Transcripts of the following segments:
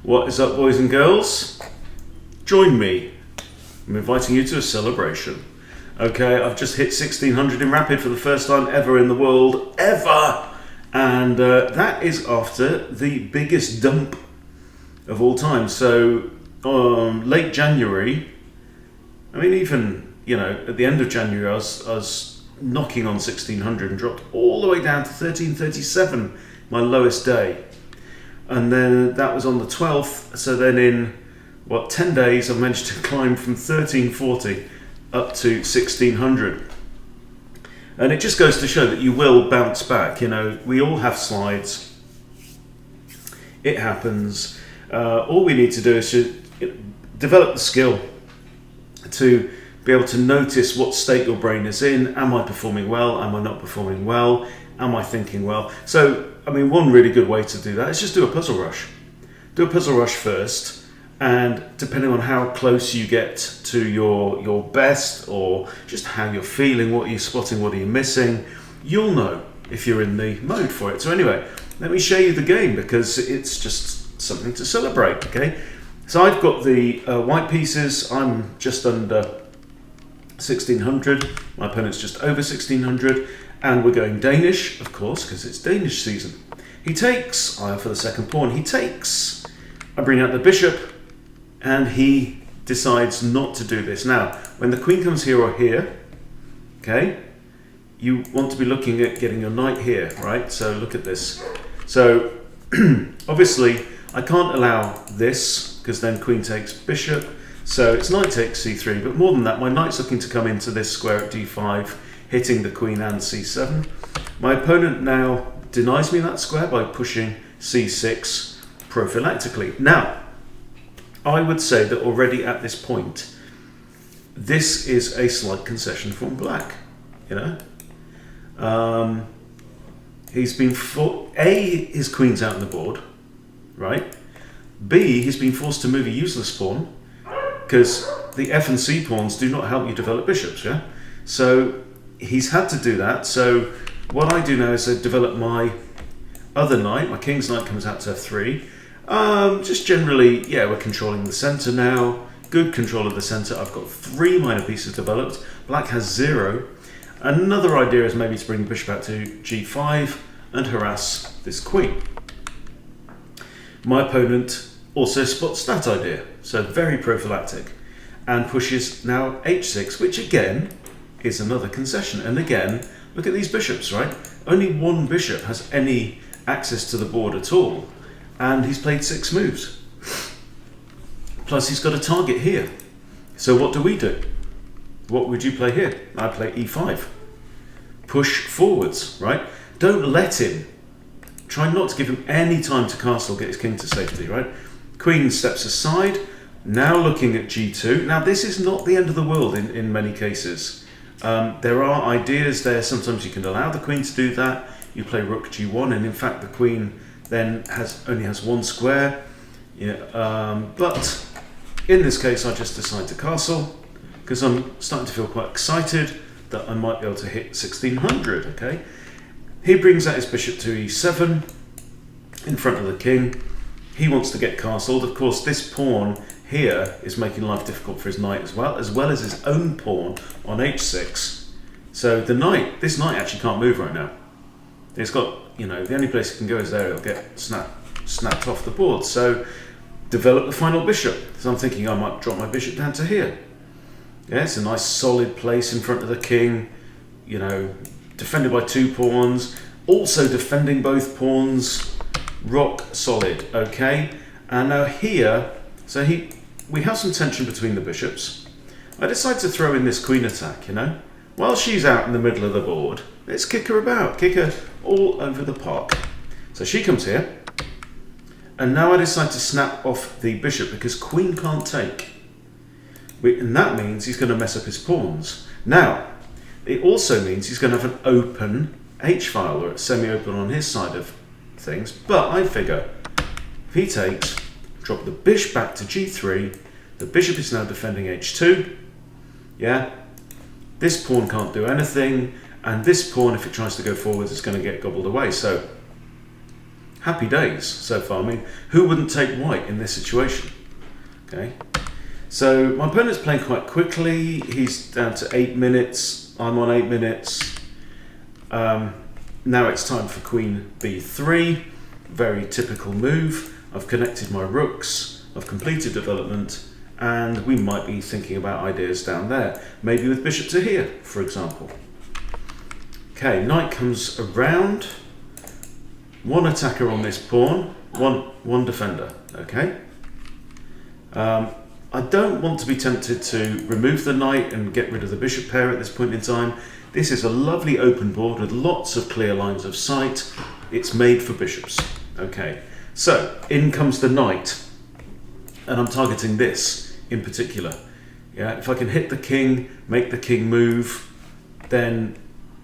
What is up, boys and girls? Join me. I'm inviting you to a celebration. Okay, I've just hit 1600 in Rapid for the first time ever in the world, ever! And that is after the biggest dump of all time. So, late January, I mean, even, you know, at the end of January, I was knocking on 1600 and dropped all the way down to 1337, my lowest day. And then that was on the 12th, so then in, 10 days, I managed to climb from 1340 up to 1600. And it just goes to show that you will bounce back. You know, we all have slides. It happens. All we need to do is to develop the skill to be able to notice what state your brain is in. Am I performing well? Am I not performing well? Am I thinking well? So, I mean, one really good way to do that is just do a puzzle rush. Do a puzzle rush first, and depending on how close you get to your best, or just how you're feeling, what you're spotting, what are you missing, you'll know if you're in the mode for it. So anyway, let me show you the game, because it's just something to celebrate, okay? So I've got the white pieces. I'm just under 1600. My opponent's just over 1600. And we're going Danish, of course, because it's Danish season. He takes, I for the second pawn, he takes. I bring out the bishop, and he decides not to do this. Now, when the queen comes here or here, okay, you want to be looking at getting your knight here, right? So look at this. So, obviously, I can't allow this, because then queen takes bishop. So it's knight takes c3, but more than that, my knight's looking to come into this square at d5, hitting the queen and c7. My opponent now denies me that square by pushing c6 prophylactically. Now, I would say that already at this point, this is a slight concession from black, you know. He's been his queen's out on the board, right? B, he's been forced to move a useless pawn, because the F and C pawns do not help you develop bishops, yeah? So he's had to do that. So what I do now is I develop my other knight. My king's knight comes out to f3. Just generally, yeah, we're controlling the center now. Good control of the center. I've got 3 minor pieces developed. Black has 0. Another idea is maybe to bring the bishop out to g5 and harass this queen. My opponent also spots that idea, so very prophylactic, and pushes now h6, which again is another concession. And again, look at these bishops, right? Only one bishop has any access to the board at all, and he's played 6 moves. Plus he's got a target here. So what do we do? What would you play here? I play e5. Push forwards, right? Don't let him. Try not to give him any time to castle, get his king to safety, right? Queen steps aside, now looking at g2. Now this is not the end of the world in many cases. There are ideas there. Sometimes you can allow the queen to do that. You play rook g1, and in fact the queen then only has 1 square. Yeah, but in this case I just decide to castle, because I'm starting to feel quite excited that I might be able to hit 1600, okay? He brings out his bishop to e7 in front of the king. He wants to get castled. Of course, this pawn here is making life difficult for his knight as well as his own pawn on h6. So this knight actually can't move right now. It's got, you know, the only place it can go is there. It'll get snapped off the board. So develop the final bishop. So I'm thinking I might drop my bishop down to here. Yeah, it's a nice solid place in front of the king, you know, defended by 2 pawns, also defending both pawns, rock solid, okay? And now here, so we have some tension between the bishops. I decide to throw in this queen attack, you know? While she's out in the middle of the board, let's kick her about, kick her all over the park. So she comes here, and now I decide to snap off the bishop because queen can't take. And that means he's going to mess up his pawns. Now, it also means he's going to have an open h-file, or it's semi-open on his side of things. But I figure, if he takes, drop the bishop back to g3, the bishop is now defending h2, yeah? This pawn can't do anything, and this pawn, if it tries to go forwards, is going to get gobbled away. So, happy days so far. I mean, who wouldn't take white in this situation? Okay, so my opponent's playing quite quickly. He's down to 8 minutes. I'm on 8 minutes. Now it's time for queen b3. Very typical move. I've connected my rooks. I've completed development. And we might be thinking about ideas down there. Maybe with bishop to here, for example. Okay, knight comes around. One attacker on this pawn, one defender, okay? I don't want to be tempted to remove the knight and get rid of the bishop pair at this point in time. This is a lovely open board with lots of clear lines of sight. It's made for bishops, okay? So, in comes the knight, and I'm targeting this in particular. Yeah, if I can hit the king, make the king move, then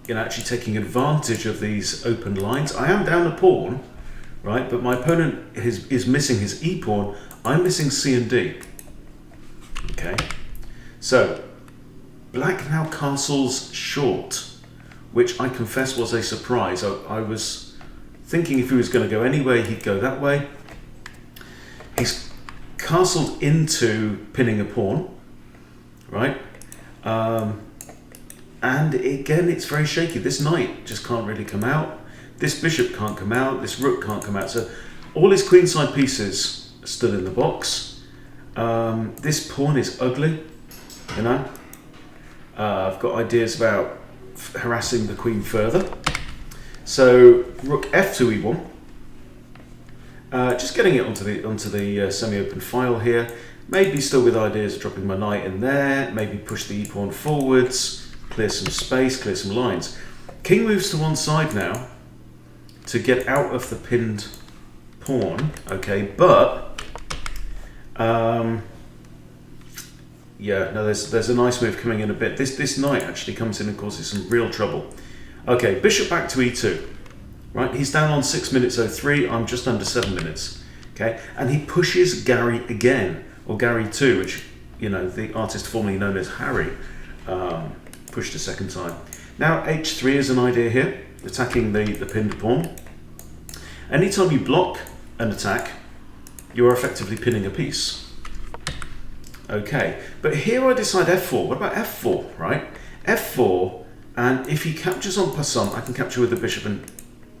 actually taking advantage of these open lines. I am down a pawn, right? But my opponent is missing his e pawn. I'm missing c and d. Okay, so black now castles short, which I confess was a surprise. I was thinking if he was going to go anywhere, he'd go that way. He's castled into pinning a pawn, right? And again, it's very shaky. This knight just can't really come out. This bishop can't come out. This rook can't come out. So all his queenside pieces are still in the box. This pawn is ugly, you know. I've got ideas about harassing the queen further. So rook f2 e1. Just getting it onto the semi-open file here. Maybe still with ideas of dropping my knight in there. Maybe push the e pawn forwards. Clear some space, clear some lines. King moves to one side now to get out of the pinned pawn, okay, but yeah, no, there's a nice move coming in a bit. This knight actually comes in and causes some real trouble. Okay, bishop back to e2, right? He's down on 6 minutes 03, I'm just under 7 minutes, okay, and he pushes Gary again, or Gary 2, which, the artist formerly known as Harry, pushed a second time. Now h3 is an idea here, attacking the pinned pawn. Anytime you block an attack, you are effectively pinning a piece. Okay, but here I decide f4. What about f4, right? f4, and if he captures en passant, I can capture with the bishop and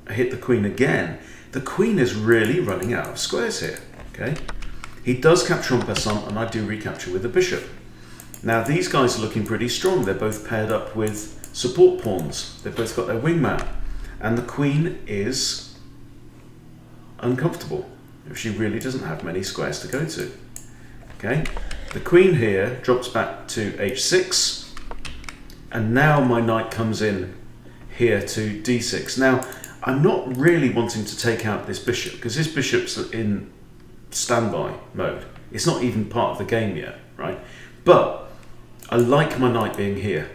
hit the queen again. The queen is really running out of squares here, okay? He does capture en passant, and I do recapture with the bishop. Now these guys are looking pretty strong. They're both paired up with support pawns. They've both got their wingman. And the queen is uncomfortable if she really doesn't have many squares to go to. Okay, the queen here drops back to h6. And now my knight comes in here to d6. Now, I'm not really wanting to take out this bishop because this bishop's in standby mode. It's not even part of the game yet, right? But I like my knight being here,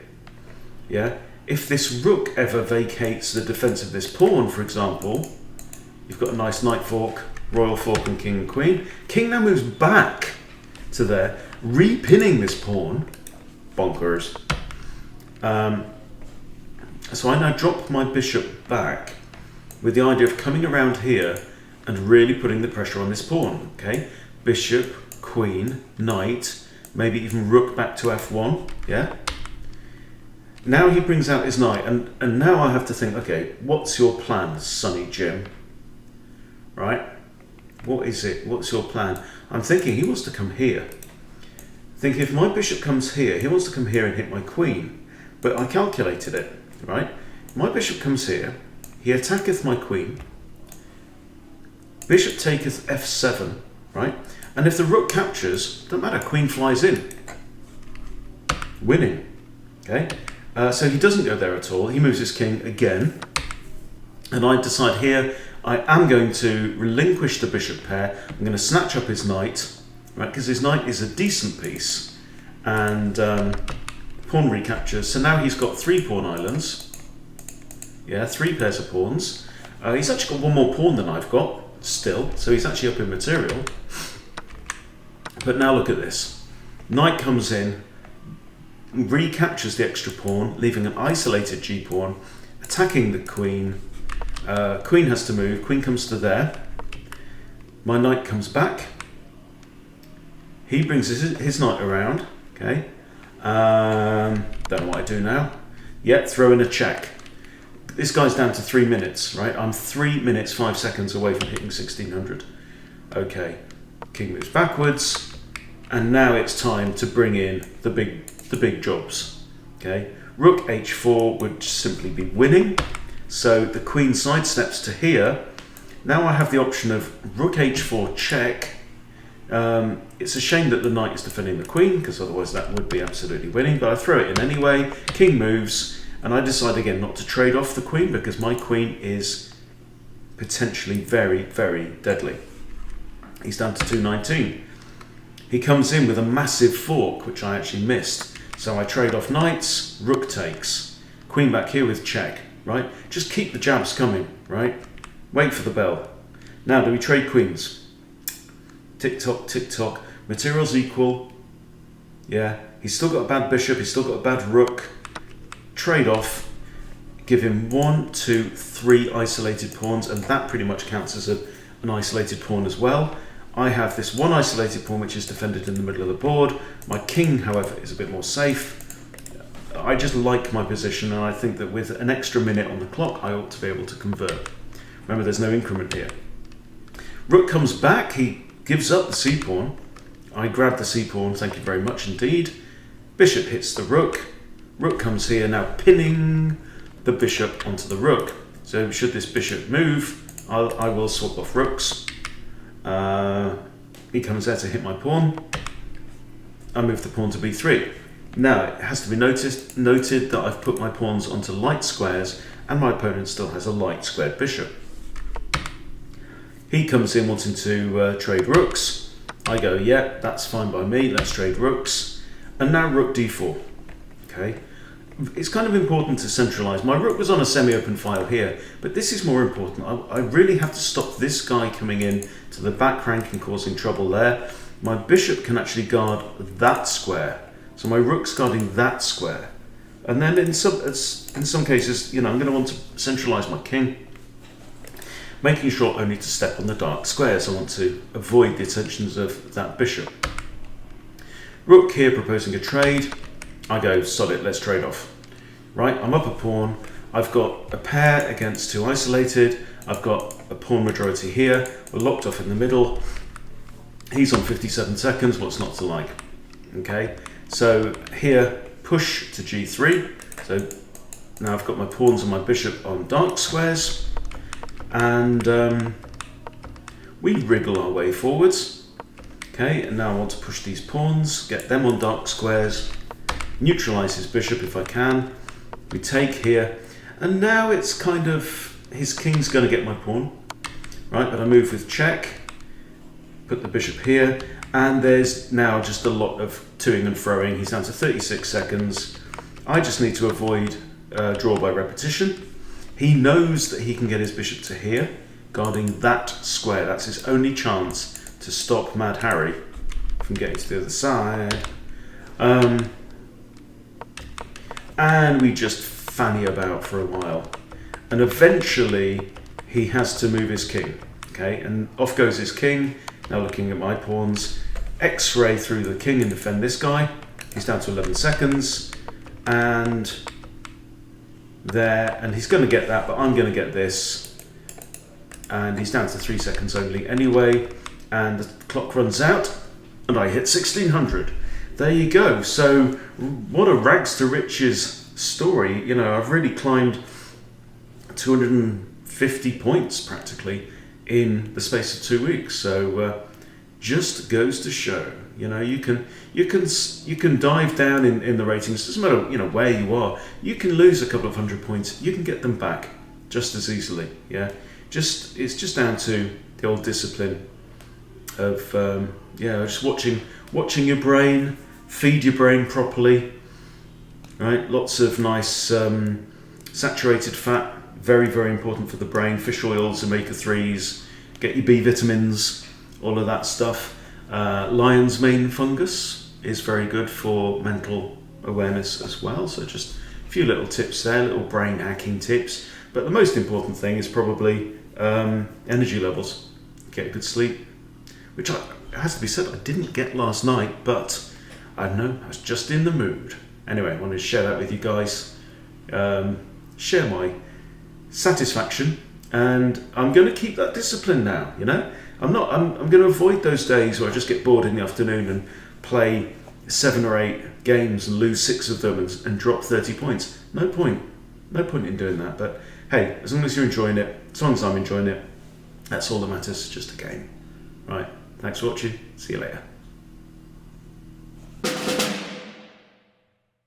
yeah? If this rook ever vacates the defense of this pawn, for example, you've got a nice knight fork, royal fork and king and queen. King now moves back to there, repinning this pawn, bonkers. So I now drop my bishop back with the idea of coming around here and really putting the pressure on this pawn, okay? Bishop, queen, knight, maybe even rook back to f1, yeah? Now he brings out his knight, and now I have to think, okay, what's your plan, Sonny Jim? Right? What is it? What's your plan? I'm thinking he wants to come here. Think if my bishop comes here, he wants to come here and hit my queen. But I calculated it, right? My bishop comes here, he attacketh my queen, bishop taketh f7, right? And if the rook captures, don't matter, queen flies in. Winning, okay? So he doesn't go there at all. He moves his king again. And I decide here, I am going to relinquish the bishop pair. I'm going to snatch up his knight, right? Because his knight is a decent piece. And pawn recaptures. So now he's got 3 pawn islands. Yeah, 3 pairs of pawns. He's actually got 1 more pawn than I've got, still. So he's actually up in material. But now look at this. Knight comes in, recaptures the extra pawn, leaving an isolated g-pawn, attacking the queen. Queen has to move. Queen comes to there. My knight comes back. He brings his knight around. Okay. Don't know what I do now. Yet throw in a check. This guy's down to 3 minutes, right? I'm 3 minutes 5 seconds away from hitting 1600. Okay. King moves backwards, and now it's time to bring in the big jobs. Okay. Rook h4 would simply be winning. So the queen sidesteps to here. Now I have the option of rook h4 check. It's a shame that the knight is defending the queen, because otherwise that would be absolutely winning, but I throw it in anyway. King moves, and I decide again not to trade off the queen, because my queen is potentially very, very deadly. He's down to 219. He comes in with a massive fork, which I actually missed. So I trade off knights, rook takes, queen back here with check, right? Just keep the jabs coming, right? Wait for the bell. Now, do we trade queens? Tick tock, tick tock. Materials equal. Yeah, he's still got a bad bishop, he's still got a bad rook. Trade off. Give him 1, 2, 3 isolated pawns, and that pretty much counts as an isolated pawn as well. I have this one isolated pawn which is defended in the middle of the board. My king, however, is a bit more safe. I just like my position, and I think that with an extra minute on the clock, I ought to be able to convert. Remember, there's no increment here. Rook comes back, he gives up the c-pawn. I grab the c-pawn, thank you very much indeed. Bishop hits the rook. Rook comes here, now pinning the bishop onto the rook. So should this bishop move, I will swap off rooks. He comes there to hit my pawn. I move the pawn to b3. Now, it has to be noted that I've put my pawns onto light squares, and my opponent still has a light squared bishop. He comes in wanting to trade rooks. I go, yeah, that's fine by me, let's trade rooks. And now rook d4. Okay. It's kind of important to centralize. My rook was on a semi-open file here, but this is more important. I really have to stop this guy coming in to the back rank and causing trouble there. My bishop can actually guard that square. So my rook's guarding that square. And then in some cases, you know, I'm going to want to centralize my king, making sure only to step on the dark squares. I want to avoid the attentions of that bishop. Rook here proposing a trade. I go, sod it, let's trade off. Right, I'm up a pawn. I've got a pair against 2 isolated. I've got a pawn majority here. We're locked off in the middle. He's on 57 seconds, what's not to like? Okay, so here, push to g3. So now I've got my pawns and my bishop on dark squares. And we wriggle our way forwards. Okay, and now I want to push these pawns, get them on dark squares, neutralize his bishop if I can. We take here, and now it's kind of, his king's going to get my pawn, right? But I move with check, put the bishop here, and there's now just a lot of toing and froing. He's down to 36 seconds. I just need to avoid draw by repetition. He knows that he can get his bishop to here, guarding that square. That's his only chance to stop Mad Harry from getting to the other side. And we just fanny about for a while. And eventually he has to move his king. Okay, and off goes his king. Now looking at my pawns. X-ray through the king and defend this guy. He's down to 11 seconds. And there, and he's going to get that, but I'm going to get this. And he's down to 3 seconds only anyway. And the clock runs out, and I hit 1600. There you go. So what a rags to riches story. You know, I've really climbed 250 points practically in the space of 2 weeks. So just goes to show, you know, you can dive down in the ratings. Doesn't matter, you know, where you are. You can lose a couple of 100 points. You can get them back just as easily. Yeah, it's just down to the old discipline of just watching your brain. Feed your brain properly, right? Lots of nice saturated fat, very, very important for the brain. Fish oils, omega-3s, get your B vitamins, all of that stuff. Lion's mane fungus is very good for mental awareness as well. So just a few little tips there, little brain hacking tips. But the most important thing is probably energy levels. Get a good sleep, which it has to be said, I didn't get last night, but I don't know, I was just in the mood. Anyway, I wanted to share that with you guys, share my satisfaction, and I'm going to keep that discipline now, you know? I'm going to avoid those days where I just get bored in the afternoon and play 7 or 8 games and lose 6 of them and drop 30 points. No point in doing that. But hey, as long as you're enjoying it, as long as I'm enjoying it, that's all that matters. Just a game. Right, thanks for watching. See you later.